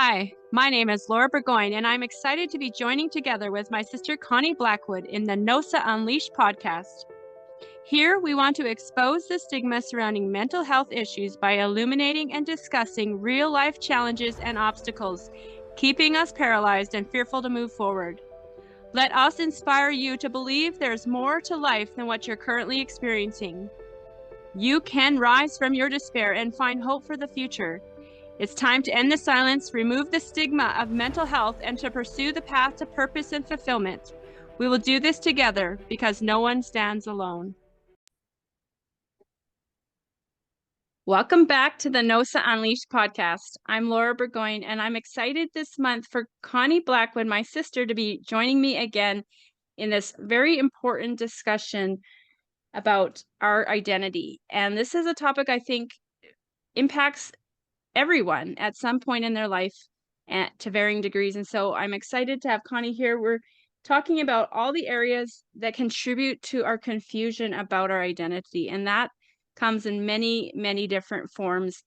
Hi, my name is Laura Burgoyne, and I'm excited to be joining together with my sister Connie Blackwood in the NOSA Unleashed podcast. Here, we want to expose the stigma surrounding mental health issues by illuminating and discussing real-life challenges and obstacles, keeping us paralyzed and fearful to move forward. Let us inspire you to believe there's more to life than what you're currently experiencing. You can rise from your despair and find hope for the future. It's time to end the silence, remove the stigma of mental health, and to pursue the path to purpose and fulfillment. We will do this together because no one stands alone. Welcome back to the NOSA Unleashed podcast. I'm Laura Burgoyne, and I'm excited this month for Connie Blackwood, my sister, to be joining me again in this very important discussion about our identity. And this is a topic I think impacts everyone at some point in their life to varying degrees. And so I'm excited to have Connie here. We're talking about all the areas that contribute to our confusion about our identity. And that comes in many, many different forms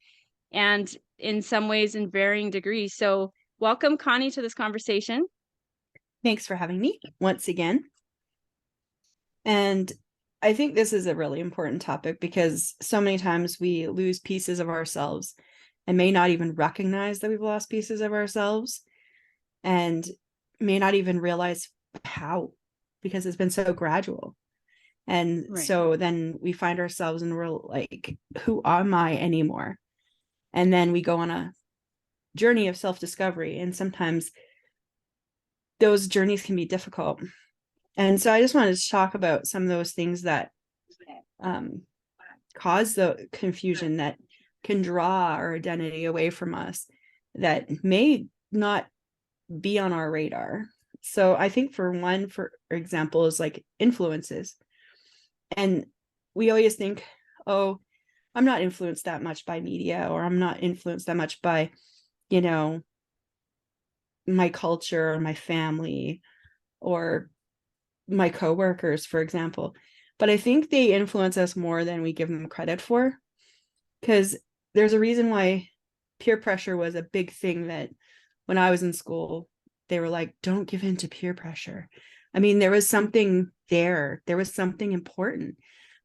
and in some ways in varying degrees. So welcome, Connie, to this conversation. Thanks for having me once again. And I think this is a really important topic because so many times we lose pieces of ourselves and may not even recognize that we've lost pieces of ourselves and may not even realize how, because it's been so gradual. And so then we find ourselves and we're like, who am I anymore? And then we go on a journey of self-discovery. And sometimes those journeys can be difficult. And so I just wanted to talk about some of those things that cause the confusion, that can draw our identity away from us, that may not be on our radar. So I think for example, is like influences. And we always think, oh, I'm not influenced that much by media, or I'm not influenced that much by, my culture or my family or my coworkers, for example. But I think they influence us more than we give them credit for, because there's a reason why peer pressure was a big thing. That when I was in school, they were like, don't give in to peer pressure. I mean, there was something there. There was something important,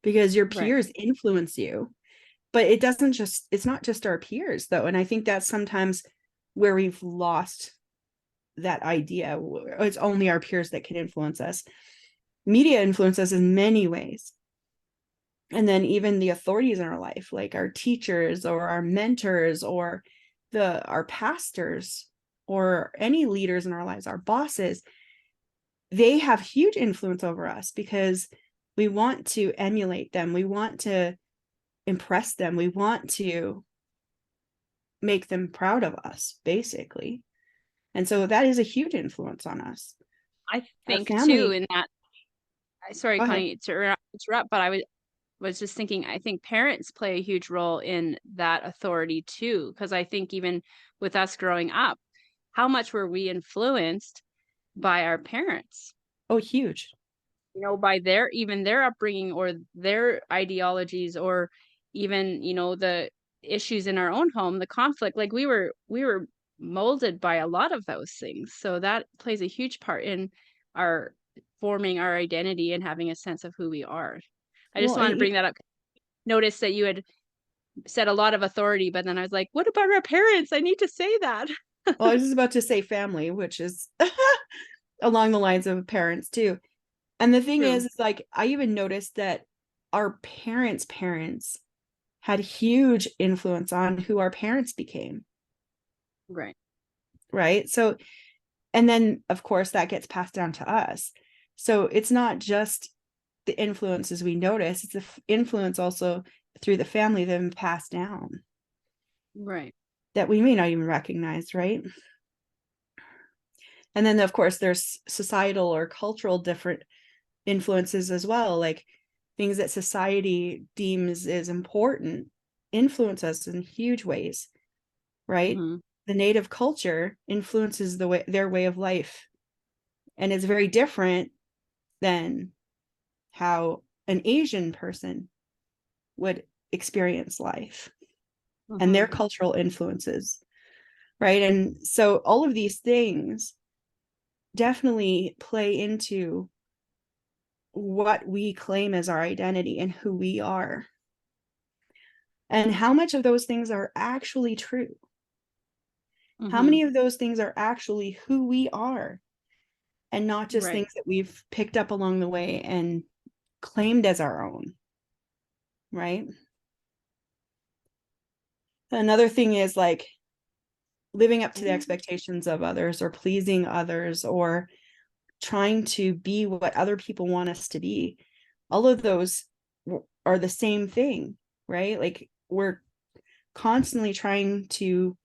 because your peers influence you. But it's not just our peers, though. And I think that's sometimes where we've lost that idea. It's only our peers that can influence us. Media influences us in many ways. And then even the authorities in our life, like our teachers or our mentors or our pastors or any leaders in our lives, our bosses, they have huge influence over us because we want to emulate them. We want to impress them. We want to make them proud of us, basically. And so that is a huge influence on us. I think too, in that, sorry, Connie, to interrupt, but I was just thinking, I think parents play a huge role in that authority too, because I think even with us growing up, how much were we influenced by our parents? Oh, huge. By their upbringing or their ideologies, or even, the issues in our own home, the conflict. Like we were molded by a lot of those things. So that plays a huge part in our forming our identity and having a sense of who we are. I just wanted to bring that up. Notice that you had said a lot of authority, but then I was like, what about our parents? I need to say that. Well, I was about to say family, which is along the lines of parents too. And the thing is like, I even noticed that our parents' had huge influence on who our parents became. Right. So, and then of course that gets passed down to us. So it's not just the influences we notice, it's the influence also through the family that have been passed down. Right. That we may not even recognize, right? And then of course there's societal or cultural different influences as well, like things that society deems as important influence us in huge ways, right? Mm-hmm. The native culture influences their way of life, and it's very different than how an Asian person would experience life. Mm-hmm. And their cultural influences right? And so all of these things definitely play into what we claim as our identity and who we are, and how much of those things are actually true. How Mm-hmm. many of those things are actually who we are, and not just Right. things that we've picked up along the way and claimed as our own, right? Another thing is like living up to the expectations of others, or pleasing others, or trying to be what other people want us to be. All of those are the same thing, right? Like we're constantly trying to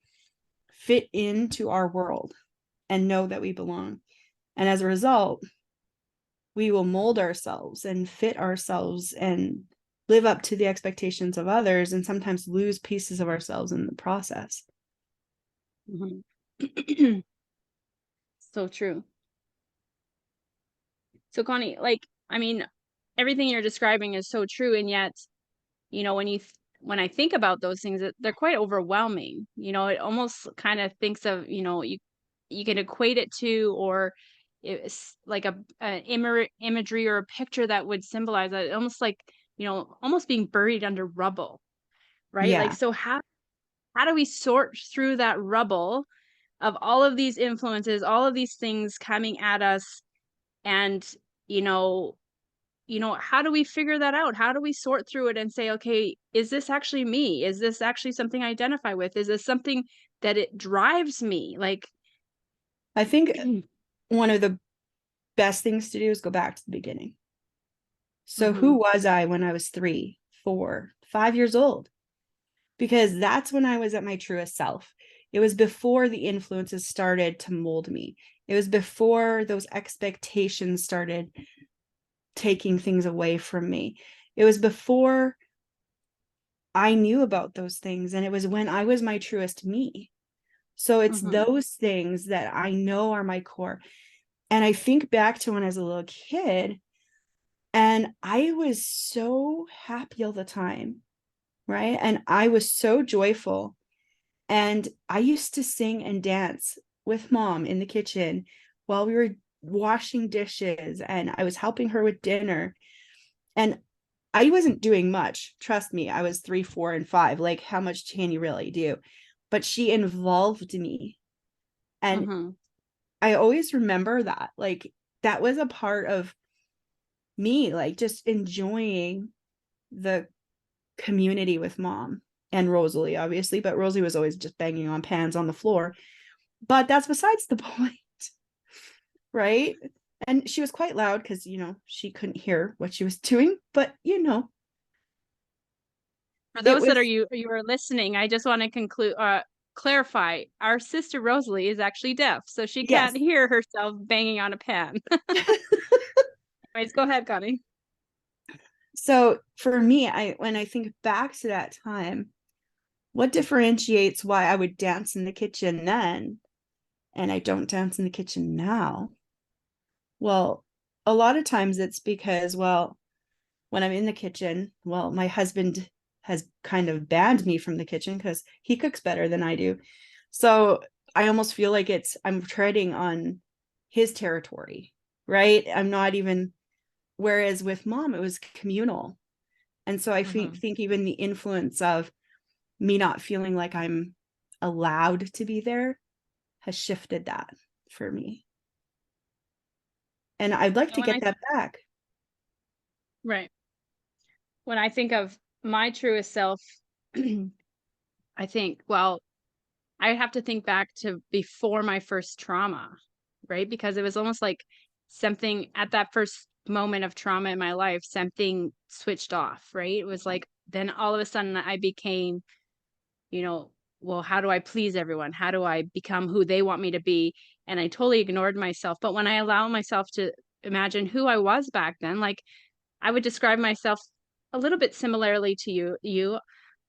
fit into our world and know that we belong. And as a result, we will mold ourselves and fit ourselves and live up to the expectations of others, and sometimes lose pieces of ourselves in the process. Mm-hmm. So true. So Connie, like, I mean, everything you're describing is so true, and yet, when I think about those things, they're quite overwhelming. It almost kind of thinks of, you can equate it to, or it's like an imagery or a picture that would symbolize that, almost like, almost being buried under rubble, right? Like, Yeah, so how do we sort through that rubble of all of these influences, all of these things coming at us, and you know how do we figure that out? How do we sort through it and say, okay, is this actually me? Is this actually something I identify with? Is this something that it drives me? Like, I think one of the best things to do is go back to the beginning. So who mhm, was I when I was 3, 4, 5 years old? Because that's when I was at my truest self. It was before the influences started to mold me. It was before those expectations started taking things away from me. It was before I knew about those things, and it was when I was my truest me. So it's mhm, those things that I know are my core. And I think back to when I was a little kid, and I was so happy all the time, right? And I was so joyful. And I used to sing and dance with mom in the kitchen while we were washing dishes, and I was helping her with dinner. And I wasn't doing much. Trust me, I was 3, 4, and 5. Like, how much can you really do? But she involved me. And mhm. I always remember that. Like, that was a part of me, like, just enjoying the community with mom and Rosalie, obviously. But Rosalie was always just banging on pans on the floor. But that's besides the point, right? And she was quite loud because, she couldn't hear what she was doing. But, For it those that was, you are listening, I just want to clarify. Our sister Rosalie is actually deaf, so she can't yes. hear herself banging on a pan. Anyways, go ahead, Connie. So for me, when I think back to that time, what differentiates why I would dance in the kitchen then and I don't dance in the kitchen now? Well, a lot of times it's because, well, when I'm in the kitchen, well, my husband has kind of banned me from the kitchen because he cooks better than I do. So I almost feel like I'm treading on his territory, right? I'm not even, whereas with mom, it was communal. And so I Mhm. think even the influence of me not feeling like I'm allowed to be there has shifted that for me. And I'd like And to when get I that back. right. When I think of my truest self, I think, well, I have to think back to before my first trauma, right? Because it was almost like something at that first moment of trauma in my life, something switched off, right? It was like then all of a sudden I became, you know, well, how do I please everyone? How do I become who they want me to be? And I totally ignored myself. But when I allow myself to imagine who I was back then, like I would describe myself a little bit similarly to you.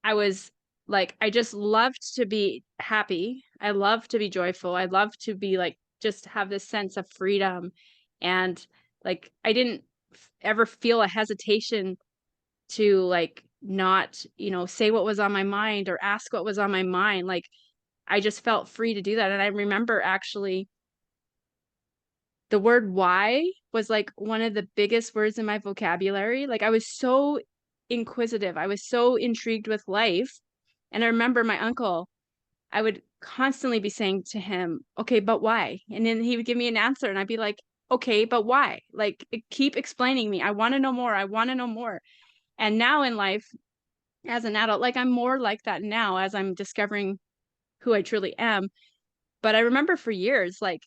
I was like, I just loved to be happy. I love to be joyful. I love to be like, just have this sense of freedom. And like, I didn't ever feel a hesitation to like not, say what was on my mind or ask what was on my mind. Like, I just felt free to do that. And I remember actually the word why was like one of the biggest words in my vocabulary. Like I was so inquisitive. I was so intrigued with life. And I remember my uncle, I would constantly be saying to him, okay, but why? And then he would give me an answer and I'd be like, okay, but why? Like keep explaining me. I want to know more. I want to know more. And now in life, as an adult, like I'm more like that now as I'm discovering who I truly am. But I remember for years, like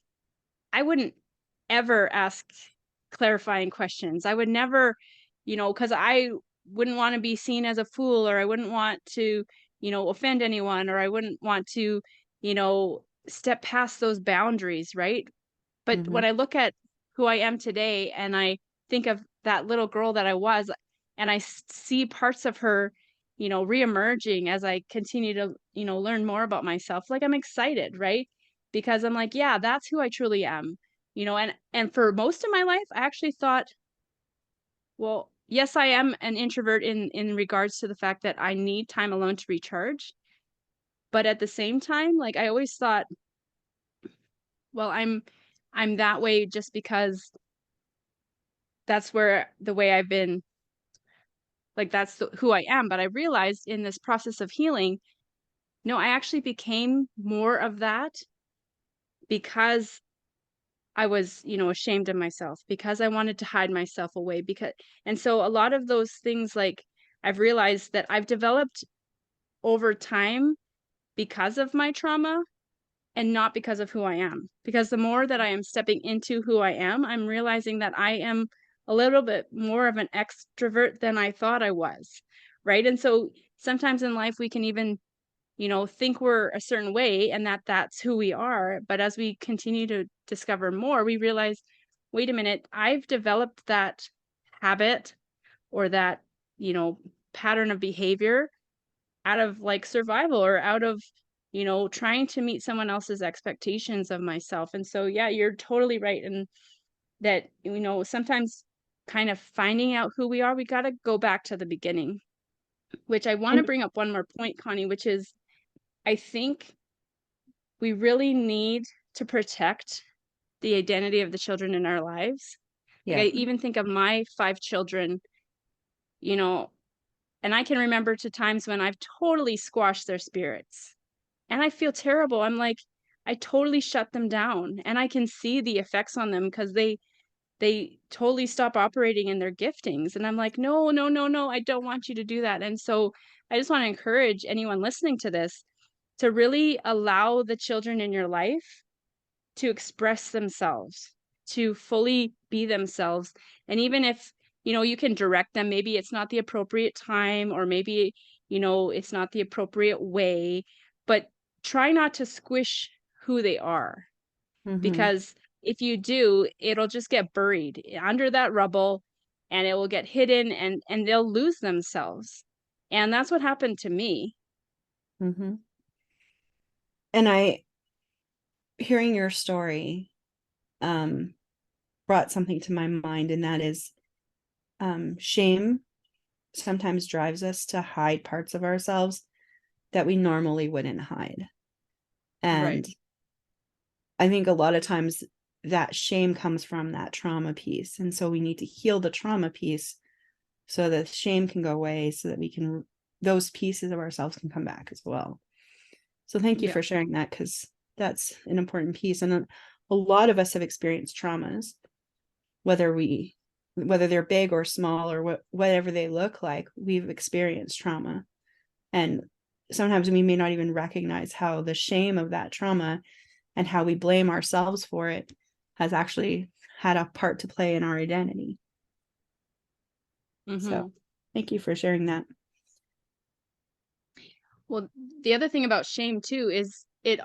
I wouldn't ever ask clarifying questions. I would never, because I wouldn't want to be seen as a fool, or I wouldn't want to, offend anyone, or I wouldn't want to, step past those boundaries, right? But Mm-hmm. when I look at who I am today and I think of that little girl that I was, and I see parts of her, reemerging as I continue to, learn more about myself, like I'm excited, right? Because I'm like, yeah, that's who I truly am. And for most of my life, I actually thought, well, yes, I am an introvert in regards to the fact that I need time alone to recharge. But at the same time, like I always thought, well, I'm that way just because that's where the way I've been, like who I am. But I realized in this process of healing, no, I actually became more of that because I was, ashamed of myself, because I wanted to hide myself away. And so a lot of those things, like I've realized that I've developed over time because of my trauma and not because of who I am. Because the more that I am stepping into who I am, I'm realizing that I am a little bit more of an extrovert than I thought I was. Right. And so sometimes in life, we can even, think we're a certain way and that's who we are. But as we continue to discover more, we realize, wait a minute, I've developed that habit or that, you know, pattern of behavior out of like survival or out of, trying to meet someone else's expectations of myself. And so, yeah, you're totally right. And that, sometimes kind of finding out who we are, we got to go back to the beginning, which I want to And bring up one more point, Connie, which is I think we really need to protect the identity of the children in our lives. Like I yeah. even think of my 5 children, you know, and I can remember to times when I've totally squashed their spirits. And I feel terrible. I'm like, I totally shut them down and I can see the effects on them because they totally stop operating in their giftings. And I'm like, no, no, no, no, I don't want you to do that. And so I just want to encourage anyone listening to this to really allow the children in your life to express themselves, to fully be themselves. And even if, you can direct them, maybe it's not the appropriate time, or maybe, it's not the appropriate way, but try not to squish who they are. Mm-hmm. Because if you do, it'll just get buried under that rubble and it will get hidden and they'll lose themselves. And that's what happened to me. Mm-hmm. And I, hearing your story, um, brought something to my mind, and that is shame sometimes drives us to hide parts of ourselves that we normally wouldn't hide. Right. And I think a lot of times that shame comes from that trauma piece. And so we need to heal the trauma piece so that shame can go away, so that we can, those pieces of ourselves can come back as well. So thank you Yeah. for sharing that, because that's an important piece. And a lot of us have experienced traumas, whether we whether they're big or small or whatever they look like, we've experienced trauma. And sometimes we may not even recognize how the shame of that trauma and how we blame ourselves for it has actually had a part to play in our identity. So Hmm. thank you for sharing that. Well, the other thing about shame too is it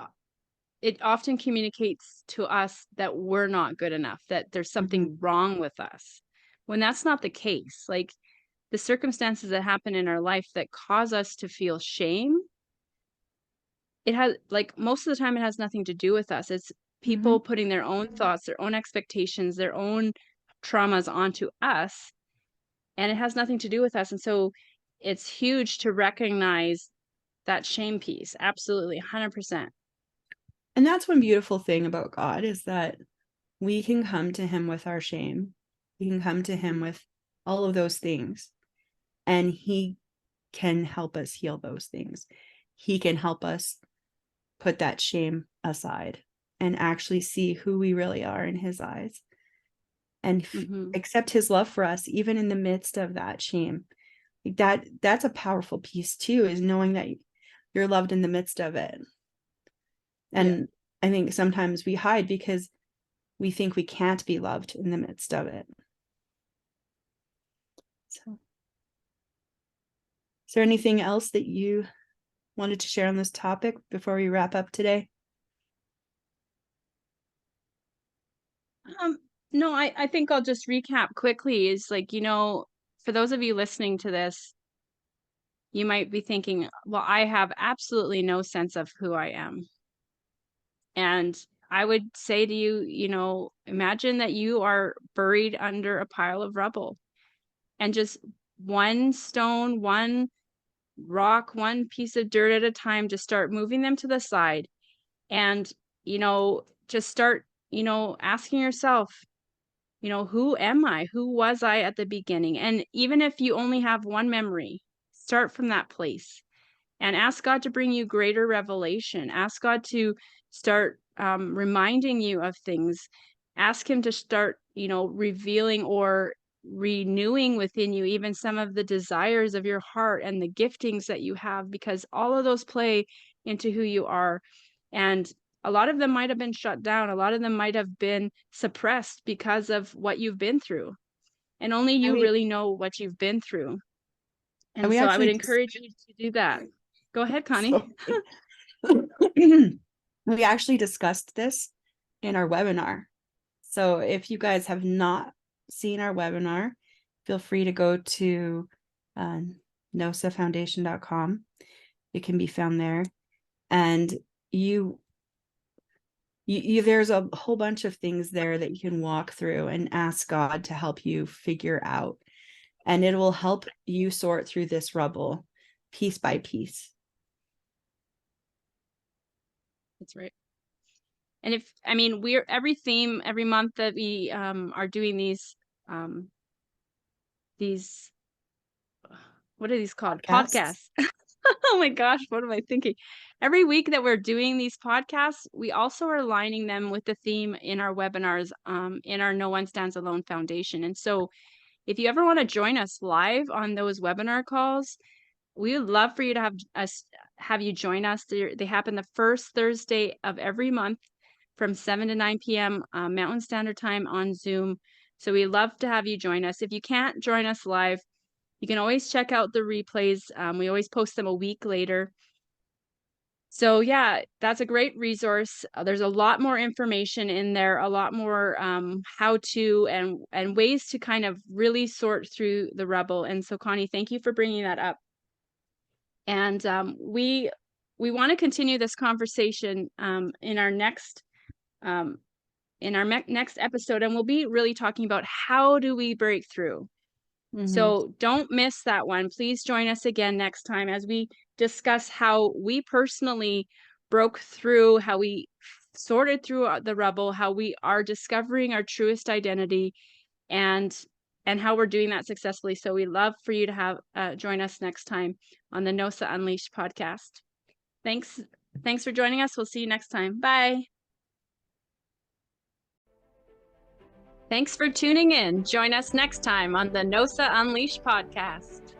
often communicates to us that we're not good enough, that there's Mm-hmm. something wrong with us. When that's not the case, like the circumstances that happen in our life that cause us to feel shame, it has like most of the time it has nothing to do with us. It's Mm-hmm. people putting their own thoughts, their own expectations, their own traumas onto us, and it has nothing to do with us. And so it's huge to recognize that shame piece. Absolutely, 100%. And that's one beautiful thing about God, is that we can come to him with our shame. We can come to him with all of those things, and he can help us heal those things. He can help us put that shame aside and actually see who we really are in his eyes, and accept his love for us even in the midst of that shame. That's a powerful piece too, is knowing that you're loved in the midst of it. And I think sometimes we hide because we think we can't be loved in the midst of it. So, is there anything else that you wanted to share on this topic before we wrap up today? No, I think I'll just recap quickly. Is like, for those of you listening to this, you might be thinking, well, I have absolutely no sense of who I am. And I would say to you, imagine that you are buried under a pile of rubble, and just one stone, one rock, one piece of dirt at a time, just start moving them to the side. And, just start, asking yourself, who am I? Who was I at the beginning? And even if you only have one memory, start from that place and ask God to bring you greater revelation. Ask God to start reminding you of things. Ask Him to start, revealing or renewing within you even some of the desires of your heart and the giftings that you have, because all of those play into who you are. And a lot of them might have been shut down. A lot of them might have been suppressed because of what you've been through. And only And you we really know what you've been through. and And we so I would actually encourage you to do that. Go ahead, Connie. so we actually discussed this in our webinar. So if you guys have not seen our webinar, feel free to go to nosafoundation.com. It can be found there. And there's a whole bunch of things there that you can walk through and ask God to help you figure out. And it will help you sort through this rubble piece by piece. That's right. And we're every month that we are doing these, what are these called? Podcasts. Oh my gosh, what am I thinking? Every week that we're doing these podcasts, we also are aligning them with the theme in our webinars, in our No One Stands Alone Foundation. And so if you ever want to join us live on those webinar calls, we would love for you to have you join us. They happen the first Thursday of every month from 7 to 9 p.m. Mountain Standard Time on Zoom. So we love to have you join us. If you can't join us live, you can always check out the replays. We always post them a week later. So yeah, that's a great resource. There's a lot more information in there, a lot more how to and ways to kind of really sort through the rubble. And so Connie, thank you for bringing that up. And we want to continue this conversation in our next next episode, and we'll be really talking about how do we break through. So don't miss that one. Please join us again next time as we discuss how we personally broke through, how we sorted through the rubble, how we are discovering our truest identity, and how we're doing that successfully. So we love for you to have join us next time on the NOSA Unleashed podcast. Thanks for joining us. We'll see you next time. Bye. Thanks for tuning in. Join us next time on the NOSA Unleashed podcast.